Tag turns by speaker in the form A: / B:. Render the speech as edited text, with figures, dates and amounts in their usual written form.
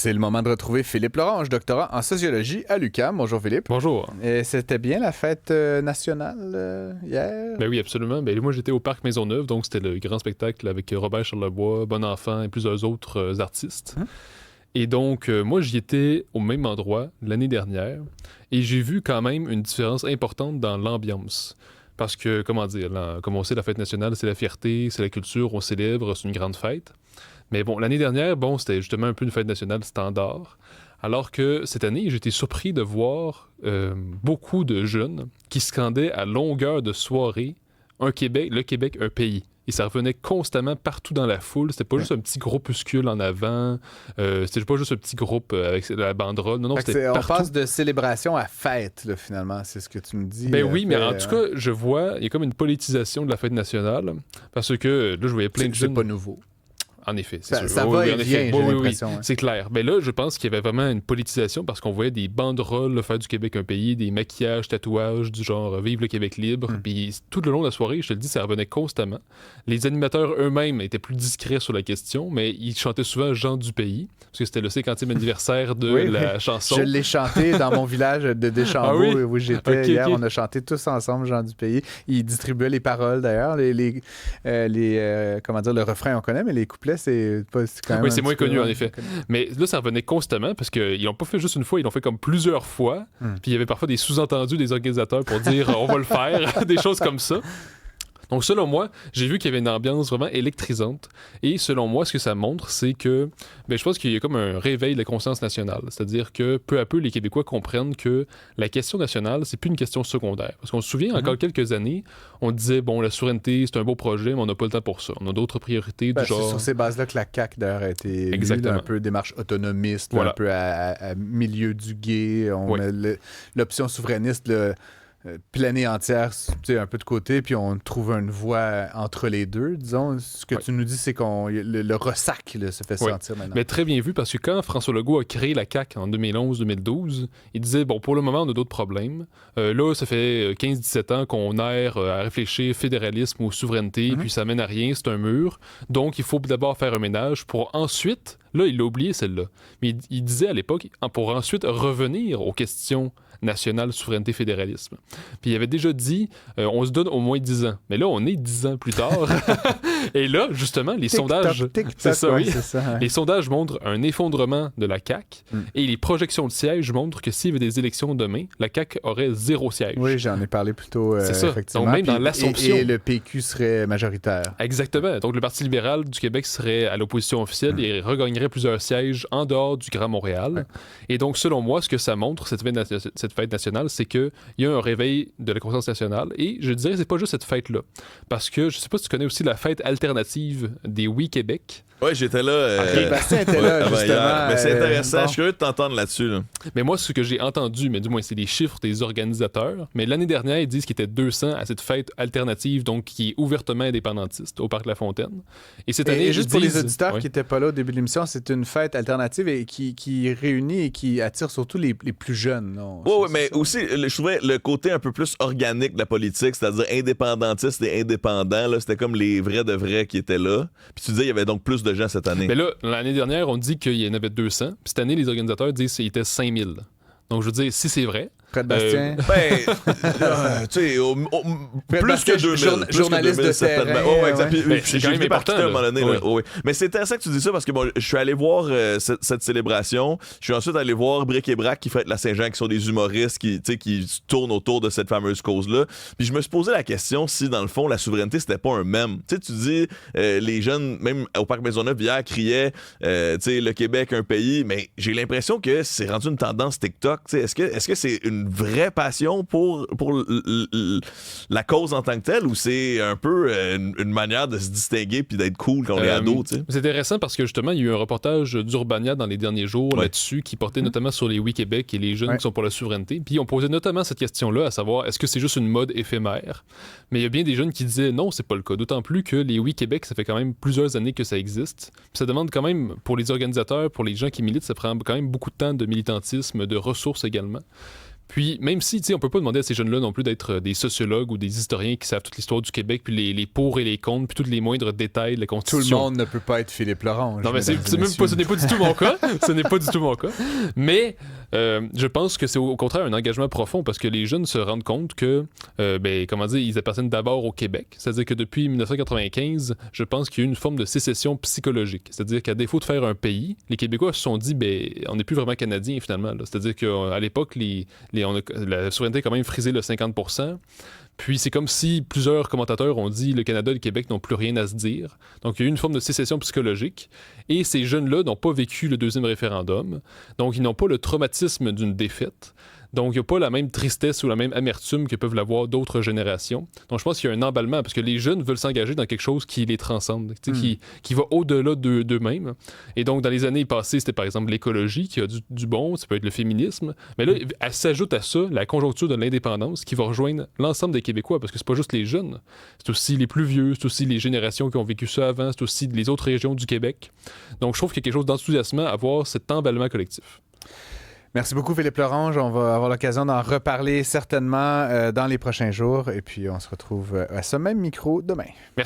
A: C'est le moment de retrouver Philippe Lorange, doctorat en sociologie à l'UQAM. Bonjour Philippe.
B: Bonjour.
A: Et c'était bien la fête nationale hier?
B: Ben oui, absolument. Ben, moi, j'étais au Parc Maisonneuve, donc c'était le grand spectacle avec Robert Charlebois, Bonenfant et plusieurs autres artistes. Et donc, moi, j'y étais au même endroit l'année dernière et j'ai vu quand même une différence importante dans l'ambiance. Parce que, comment dire, comme on sait, la fête nationale, c'est la fierté, c'est la culture, on célèbre, c'est une grande fête. Mais bon, l'année dernière, c'était justement un peu une fête nationale standard. Alors que cette année, j'étais surpris de voir beaucoup de jeunes qui scandaient à longueur de soirée le Québec, un pays. Et ça revenait constamment partout dans la foule. C'était pas juste un petit groupuscule en avant. C'était pas juste un petit groupe avec la banderole. Non, c'était partout.
A: On passe de célébration à fête, là, finalement. C'est ce que tu me dis.
B: Ben oui, mais en tout cas, je vois, il y a comme une politisation de la fête nationale. Parce que là, je voyais plein de jeunes.
A: C'est pas nouveau.
B: En effet, c'est sûr.
A: Ça va et vient, j'ai l'impression.
B: Oui. C'est clair. Mais là, je pense qu'il y avait vraiment une politisation parce qu'on voyait des banderoles faire du Québec un pays, des maquillages, tatouages du genre « Vive le Québec libre ». Puis tout le long de la soirée, je te le dis, ça revenait constamment. Les animateurs eux-mêmes étaient plus discrets sur la question, mais ils chantaient souvent « Jean du pays », parce que c'était le 50e anniversaire de la chanson.
A: Je l'ai chanté dans mon village de Deschambault, où j'étais hier. On a chanté tous ensemble « Jean du pays ». Ils distribuaient les paroles, d'ailleurs. Comment dire, le refrain, on connaît, mais les couplets, c'est quand même.
B: Oui, c'est moins connu, en effet. Mais là, ça revenait constamment parce qu'ils l'ont pas fait juste une fois, ils l'ont fait comme plusieurs fois. Puis il y avait parfois des sous-entendus des organisateurs pour dire on va le faire, des choses comme ça. Donc, selon moi, j'ai vu qu'il y avait une ambiance vraiment électrisante. Et selon moi, ce que ça montre, c'est que je pense qu'il y a comme un réveil de la conscience nationale. C'est-à-dire que peu à peu, les Québécois comprennent que la question nationale, c'est plus une question secondaire. Parce qu'on se souvient, encore quelques années, on disait, la souveraineté, c'est un beau projet, mais on n'a pas le temps pour ça. On a d'autres priorités du genre...
A: C'est sur ces bases-là que la CAQ, d'ailleurs, a été élue, un peu démarche autonomiste, un peu à milieu du gué. On met l'option souverainiste, planée entière, un peu de côté, puis on trouve une voie entre les deux, disons. Ce que tu nous dis, c'est que le ressac se fait sentir maintenant.
B: Mais très bien vu, parce que quand François Legault a créé la CAQ en 2011-2012, il disait, pour le moment, on a d'autres problèmes. Là, ça fait 15-17 ans qu'on erre à réfléchir fédéralisme ou souveraineté, puis ça mène à rien, c'est un mur. Donc, il faut d'abord faire un ménage pour ensuite... Là, il l'a oublié, celle-là. Mais il disait à l'époque, pour ensuite revenir aux questions nationale, souveraineté, fédéralisme. Puis il avait déjà dit, on se donne au moins 10 ans. Mais là, on est 10 ans plus tard. Et là, justement, les sondages...
A: C'est ça, oui.
B: Les sondages montrent un effondrement de la CAQ et les projections de sièges montrent que s'il y avait des élections demain, la CAQ aurait 0 siège.
A: Oui, j'en ai parlé plus tôt, effectivement.
B: Donc même dans l'Assomption...
A: Et le PQ serait majoritaire.
B: Exactement. Donc le Parti libéral du Québec serait à l'opposition officielle et regagnerait plusieurs sièges en dehors du Grand Montréal. Et donc, selon moi, ce que ça montre, cette fête nationale, c'est qu'il y a un réveil de la conscience nationale. Et je dirais que c'est pas juste cette fête-là. Parce que, je sais pas si tu connais aussi la fête alternative des Oui Québec.
C: Oui, j'étais là.
A: Bastien était là, justement.
C: Mais c'est intéressant. Je suis curieux de t'entendre là-dessus. Là.
B: Mais moi, ce que j'ai entendu, mais du moins, c'est les chiffres des organisateurs. Mais l'année dernière, ils disent qu'il était 200 à cette fête alternative, donc qui est ouvertement indépendantiste au Parc La Fontaine. Et cette année,
A: juste pour les auditeurs qui n'étaient pas là au début de l'émission, c'est une fête alternative et qui réunit et qui attire surtout les plus jeunes.
C: Oui, mais aussi, je trouvais le côté un peu plus organique de la politique, c'est-à-dire indépendantiste et indépendant. Là, c'était comme les vrais de vrais qui étaient là. Puis tu disais, il y avait donc plus de gens cette année.
B: Mais là, l'année dernière, on dit qu'il y en avait 200. Puis cette année, les organisateurs disent qu'il était 5000. Donc, je veux dire, si c'est vrai...
A: Fred Bastien.
C: Tu sais, plus que 2000.
A: Journaliste de terrain.
C: Exact.
B: C'est quand même important.
C: À un moment donné, mais c'est intéressant que tu dis ça parce que je suis allé voir cette célébration. Je suis ensuite allé voir Bric et Brac qui fête la Saint-Jean, qui sont des humoristes qui tournent autour de cette fameuse cause-là. Puis je me suis posé la question si, dans le fond, la souveraineté, c'était pas un mème. Tu sais, tu dis, les jeunes, même au Parc Maisonneuve, hier, criaient, le Québec, un pays. Mais j'ai l'impression que c'est rendu une tendance TikTok. Est-ce que c'est une vraie passion pour la cause en tant que telle ou c'est un peu une manière de se distinguer puis d'être cool quand on est ado, tu sais?
B: C'est intéressant parce que justement, il y a eu un reportage d'Urbania dans les derniers jours là-dessus qui portait notamment sur les Oui Québec et les jeunes qui sont pour la souveraineté. Puis on posait notamment cette question-là, à savoir est-ce que c'est juste une mode éphémère? Mais il y a bien des jeunes qui disaient non, c'est pas le cas. D'autant plus que les Oui Québec, ça fait quand même plusieurs années que ça existe. Puis ça demande quand même, pour les organisateurs, pour les gens qui militent, ça prend quand même beaucoup de temps de militantisme, de ressources également. Puis, même si, on peut pas demander à ces jeunes-là non plus d'être des sociologues ou des historiens qui savent toute l'histoire du Québec, puis les pour et les contre, puis tous les moindres détails de la Constitution.
A: Tout le monde ne peut pas être Philippe Lorange.
B: Non, mais ce n'est pas du tout mon cas. Ce n'est pas du tout mon cas. Mais je pense que c'est au contraire un engagement profond parce que les jeunes se rendent compte que, ils appartiennent d'abord au Québec. C'est-à-dire que depuis 1995, je pense qu'il y a eu une forme de sécession psychologique. C'est-à-dire qu'à défaut de faire un pays, les Québécois se sont dit, on n'est plus vraiment Canadiens finalement. Là. C'est-à-dire qu'à l'époque, la souveraineté a quand même frisé le 50%. Puis c'est comme si plusieurs commentateurs ont dit le Canada et le Québec n'ont plus rien à se dire. Donc il y a eu une forme de sécession psychologique. Et ces jeunes-là n'ont pas vécu le deuxième référendum. Donc ils n'ont pas le traumatisme d'une défaite. Donc, il n'y a pas la même tristesse ou la même amertume que peuvent l'avoir d'autres générations. Donc, je pense qu'il y a un emballement parce que les jeunes veulent s'engager dans quelque chose qui les transcende, qui va au-delà d'eux-mêmes. Et donc, dans les années passées, c'était par exemple l'écologie qui a du bon, ça peut être le féminisme. Mais là, elle s'ajoute à ça la conjoncture de l'indépendance qui va rejoindre l'ensemble des Québécois parce que c'est pas juste les jeunes, c'est aussi les plus vieux, c'est aussi les générations qui ont vécu ça avant, c'est aussi les autres régions du Québec. Donc, je trouve qu'il y a quelque chose d'enthousiasmant à voir cet emballement collectif.
A: Merci beaucoup, Philippe Lorange. On va avoir l'occasion d'en reparler certainement dans les prochains jours. Et puis, on se retrouve à ce même micro demain.
B: Merci.